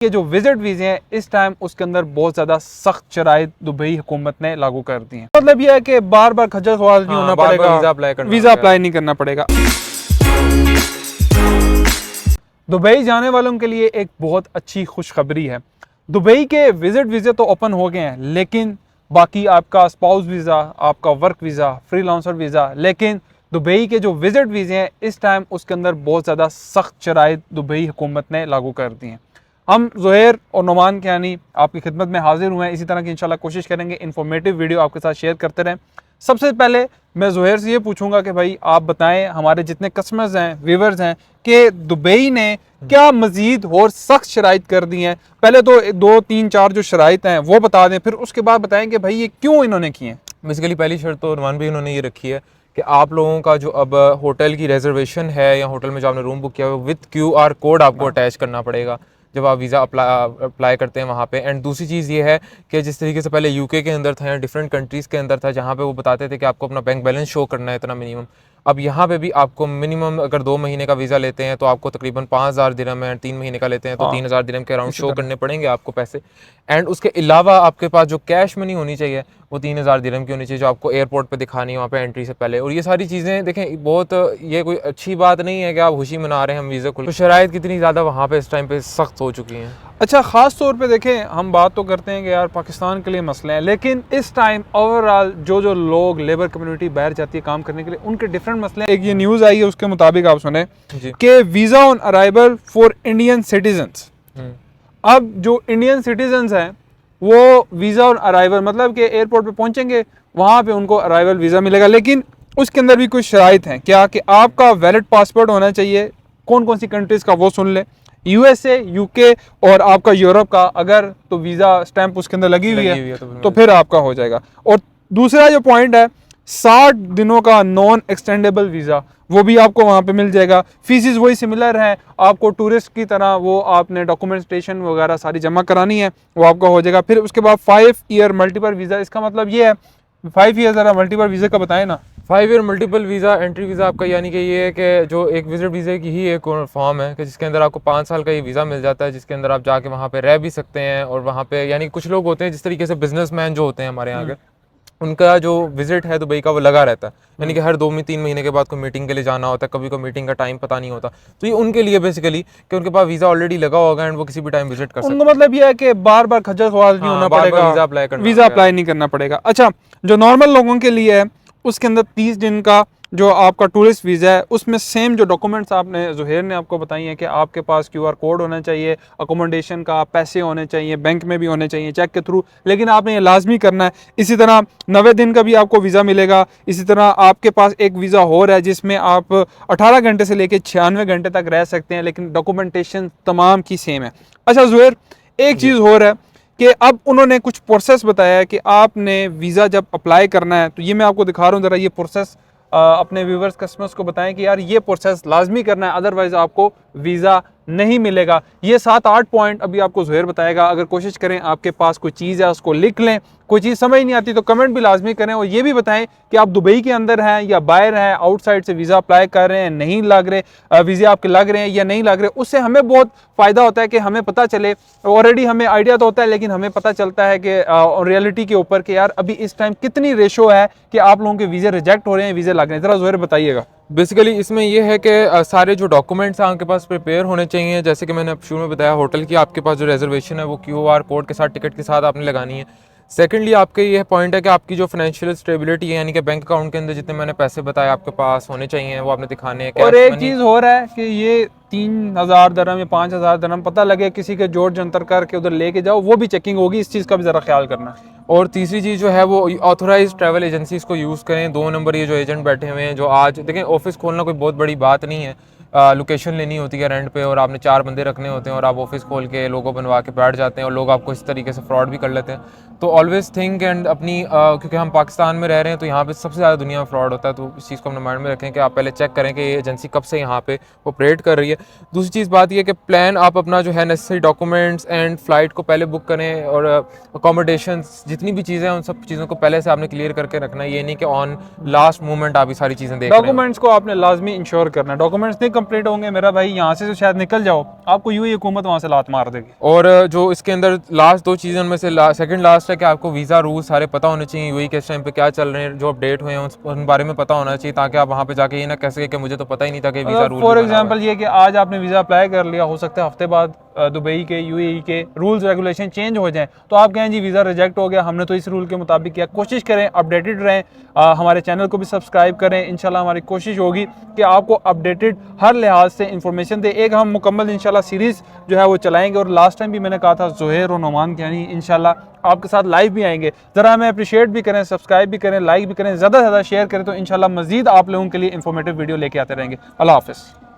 के जो विजिट वीज़े हैं इस टाइम उसके अंदर बहुत ज़्यादा सख्त शराइत दुबई हुकूमत ने लागू कर दी हैं। मतलब यह है कि बार बार खज्जल ख्वार नहीं होना पड़ेगा, वीज़ा अप्लाई नहीं करना पड़ेगा। दुबई जाने वालों के लिए एक बहुत अच्छी खुशखबरी है। दुबई के विजिट वीज़े तो ओपन हो गए हैं, लेकिन बाकी आपका स्पाउस वीज़ा, आपका वर्क वीज़ा, फ्रीलांसर वीज़ा, लेकिन दुबई के जो विजिट वीज़े हैं इस टाइम उसके अंदर बहुत ज़्यादा सख्त शराइत दुबई हुकूमत ने लागू कर दी हैं। हम ज़ुहैर और नुमान कियानी आपकी खिदमत में हाजिर हुए हैं। इसी तरह की इंशाल्लाह कोशिश करेंगे इन्फॉर्मेटिव वीडियो आपके साथ शेयर करते रहें। सबसे पहले मैं ज़ुहैर से ये पूछूंगा कि भाई आप बताएं, हमारे जितने कस्टमर्स हैं, व्यूवर्स हैं, कि दुबई ने क्या मज़ीद और सख्त शराइत कर दी हैं। पहले तो 2, 3, 4 जो शराइत हैं वो बता दें, फिर उसके बाद बताएं कि भाई ये क्यों इन्होंने किए हैं। बेसिकली पहली शर्त तो नुमान भाई उन्होंने ये रखी है कि आप लोगों का जो अब होटल की रिजर्वेशन है या होटल में जो आपने रूम बुक किया है विद QR कोड आपको अटैच करना पड़ेगा जब आप वीज़ा अप्लाई करते हैं वहाँ पे। एंड दूसरी चीज़ ये है कि जिस तरीके से पहले UK के अंदर था या डिफरेंट कंट्रीज़ के अंदर था जहाँ पे वो बताते थे कि आपको अपना बैंक बैलेंस शो करना है इतना मिनिमम, अब यहाँ पे भी आपको मिनिमम अगर 2 महीने का वीज़ा लेते हैं तो आपको तकरीबन 5,000 दिरहम है, 3 महीने का लेते हैं तो 3,000 दिरहम के अराउंड शो करने पड़ेंगे आपको पैसे। एंड उसके अलावा आपके पास जो कैश मनी होनी चाहिए वो 3,000 दिरहम की होनी चाहिए जो आपको एयरपोर्ट पे दिखानी है वहाँ पे एंट्री से पहले। और ये सारी चीज़ें देखें बहुत ये कोई अच्छी बात नहीं है कि आप खुशी मना रहे हैं हम वीज़ा खुल, तो शराइत कितनी ज़्यादा वहाँ पे इस टाइम पे सख्त हो चुकी हैं। अच्छा, ख़ास तौर पे देखें, हम बात तो करते हैं कि यार पाकिस्तान के लिए मसले हैं, लेकिन इस टाइम ओवरऑल जो लोग लेबर कम्युनिटी बाहर जाती है काम करने के लिए उनके डिफरेंट मसले हैं। एक ये न्यूज़ आई है उसके मुताबिक आप सुने कि visa on arrival for Indian citizens. अब जो इंडियन सिटीजन्स हैं वो वीज़ा ऑन अराइवल मतलब कि एयरपोर्ट पे पहुंचेंगे, वहाँ पे उनको अराइवल वीज़ा मिलेगा, लेकिन उसके अंदर भी कुछ शराइत हैं। क्या कि आपका वैलिड पासपोर्ट होना चाहिए। कौन कौन सी कंट्रीज़ का वो सुन ले, USA, UK और आपका यूरोप का, अगर तो वीज़ा स्टैंप उसके अंदर लगी हुई है तो फिर आपका हो जाएगा। और दूसरा जो पॉइंट है 60 दिनों का नॉन एक्सटेंडेबल वीज़ा, वो भी आपको वहाँ पे मिल जाएगा। फीसिस वही सिमिलर है, आपको टूरिस्ट की तरह वो आपने डॉक्यूमेंटेशन वगैरह सारी जमा करानी है, वो आपका हो जाएगा। फिर उसके बाद 5 ईयर मल्टीपल वीज़ा, इसका मतलब ये है 5 ईयर ज़रा मल्टीपल वीज़ा का बताएं ना। 5 year multiple visa entry visa आपका यानी कि ये है कि जो एक विजिट वीज़े की ही एक फॉर्म है कि जिसके अंदर आपको 5 साल का ये वीज़ा मिल जाता है, जिसके अंदर आप जाके वहाँ पे रह भी सकते हैं। और वहाँ पे यानी कुछ लोग होते हैं जिस तरीके से बिजनेसमैन जो होते हैं हमारे यहाँ के, उनका जो विजिट है दुबई का वो लगा रहता है, यानी कि हर 2-3 महीने के बाद कोई मीटिंग के लिए जाना होता है, कभी कोई मीटिंग का टाइम पता नहीं होता, तो ये उनके लिए बेसिकली कि उनके पास वीज़ा ऑलरेडी लगा होगा एंड वो किसी भी टाइम विजिट कर सकते हैं। उनका मतलब ये है कि बार बार खज्जल ख्वार नहीं होना पड़ेगा, वीज़ा अप्लाई नहीं करना पड़ेगा। अच्छा, जो नॉर्मल लोगों के लिए है उसके अंदर 30 दिन का जो आपका टूरिस्ट वीज़ा है उसमें सेम जो डॉक्यूमेंट्स आपने ज़ुहैर ने आपको बताई हैं कि आपके पास QR कोड होना चाहिए, अकोमोडेशन का पैसे होने चाहिए, बैंक में भी होने चाहिए चेक के थ्रू, लेकिन आपने ये लाजमी करना है। इसी तरह 90 दिन का भी आपको वीज़ा मिलेगा। इसी तरह आपके पास एक वीज़ा और है जिसमें आप 18 घंटे से लेकर 96 घंटे तक रह सकते हैं, लेकिन डॉक्यूमेंटेशन तमाम की सेम है। अच्छा ज़ुहैर, एक चीज़ और है कि अब उन्होंने कुछ प्रोसेस बताया है कि आपने वीज़ा जब अप्लाई करना है, तो ये मैं आपको दिखा रहा हूँ ज़रा, ये प्रोसेस अपने व्यूवर्स कस्टमर्स को बताएं कि यार ये प्रोसेस लाजमी करना है, अदरवाइज आपको वीज़ा नहीं मिलेगा। ये 7-8 पॉइंट अभी आपको ज़ुहैर बताएगा। अगर कोशिश करें आपके पास कोई चीज़ है उसको लिख लें, कोई चीज़ समझ नहीं आती तो कमेंट भी लाजमी करें, और ये भी बताएं कि आप दुबई के अंदर हैं या बाहर हैं, आउटसाइड से वीज़ा अप्लाई कर रहे हैं, नहीं लग रहे वीज़े आपके लग रहे हैं या नहीं लग रहे। उससे हमें बहुत फ़ायदा होता है कि हमें पता चले, ऑलरेडी हमें आइडिया तो होता है लेकिन हमें पता चलता है कि रियलिटी के ऊपर कि यार अभी इस टाइम कितनी रेशो है कि आप लोगों के वीज़े रिजेक्ट हो रहे हैं, वीज़े लग रहे हैं। ज़रा ज़ुहैर बताइएगा। बेसिकली इसमें यह है कि सारे जो डॉक्यूमेंट्स आपके पास प्रिपेयर होने चाहिए, जैसे कि मैंने शुरू में बताया होटल की आपके पास जो रिजर्वेशन है वो QR कोड के साथ टिकट के साथ आपने लगानी है। सेकेंडली आपके ये पॉइंट है कि आपकी जो फाइनेंशियल स्टेबिलिटी है, यानी कि बैंक अकाउंट के अंदर जितने मैंने पैसे बताए आपके पास होने चाहिए वो आपने दिखाने हैं। और एक चीज़ हो रहा है कि ये 3,000 दिरहम या 5,000 दिरहम पता लगे किसी के जोड़ जंतर करके उधर लेके जाओ, वो भी चेकिंग होगी, इस चीज़ का भी ज़रा ख्याल करना। और तीसरी चीज़ जो है वो ऑथोराइज ट्रैवल एजेंसीज़ को यूज़ करें। 2 नंबर ये जो एजेंट बैठे हुए हैं, जो आज देखें ऑफिस खोलना कोई बहुत बड़ी बात नहीं है, लोकेशन लेनी होती है रेंट पे और आपने 4 बंदे रखने होते हैं और आप ऑफिस खोल के लोगो बनवा के बैठ जाते हैं और लोग आपको इस तरीके से फ्रॉड भी कर लेते हैं। तो ऑलवेज़ थिंक एंड अपनी क्योंकि हम पाकिस्तान में रह रहे हैं तो यहाँ पे सबसे ज़्यादा दुनिया में फ्रॉड होता है, तो इस चीज़ को अपने माइंड में रखें कि आप पहले चेक करें कि ये एजेंसी कब से यहाँ पे ऑपरेट कर रही है। दूसरी चीज़ बात ये कि प्लान आप अपना जो है नेसेसरी डॉक्यूमेंट्स एंड फ़्लाइट को पहले बुक करें और अकोमोडेशंस जितनी भी चीज़ें हैं उन सब चीज़ों को पहले से आपने क्लियर करके रखना है। ये नहीं कि ऑन लास्ट मोमेंट आप ये सारी चीज़ें देख रहे हैं। डॉक्यूमेंट्स को आपने लाजमी इंश्योर करना है, डॉक्यूमेंट्स नहीं कंप्लीट होंगे मेरा भाई यहाँ से तो शायद निकल जाओ, आपको यूएई हुकूमत वहाँ से लात मार देगी। और जो इसके अंदर लास्ट 2 चीज़ें उनमें से सेकंड लास्ट है कि आपको वीज़ा रूल सारे पता होने चाहिए, यूएई के टाइम पे क्या चल रहे हैं, जो अपडेट हुए हैं उन बारे में पता होना चाहिए, ताकि आप वहाँ पे जाके ये ना कह सके कि मुझे तो पता ही नहीं था कि वीज़ा रूल। फॉर एग्जांपल ये कि आज आपने वीज़ा अप्लाई कर लिया, हो सकता है हफ्ते बाद दुबई के यूएई के रूल्स रेगुलेशन चेंज हो जाएं, तो आप कहें जी वीज़ा रिजेक्ट हो गया, हमने तो इस रूल के मुताबिक किया। कोशिश करें अपडेटेड रहें, हमारे चैनल को भी सब्सक्राइब करें। इंशाल्लाह हमारी कोशिश होगी कि आपको अपडेटेड हर लिहाज से इंफॉर्मेशन दे। एक हम मुकम्मल इंशाल्लाह सीरीज़ जो है वो चलाएंगे, और लास्ट टाइम भी मैंने कहा था ज़ुहैर और नोमान के यानी इंशाल्लाह आपके साथ लाइव भी आएंगे। ज़रा हमें अप्रिशिएट भी करें, सब्सक्राइब भी करें, लाइक भी करें, ज़्यादा से ज़्यादा शेयर करें, तो इंशाल्लाह मज़ीद आप लोगों के लिए इंफॉर्मेटिव वीडियो लेके आते रहेंगे। अल्लाह हाफ़िज़।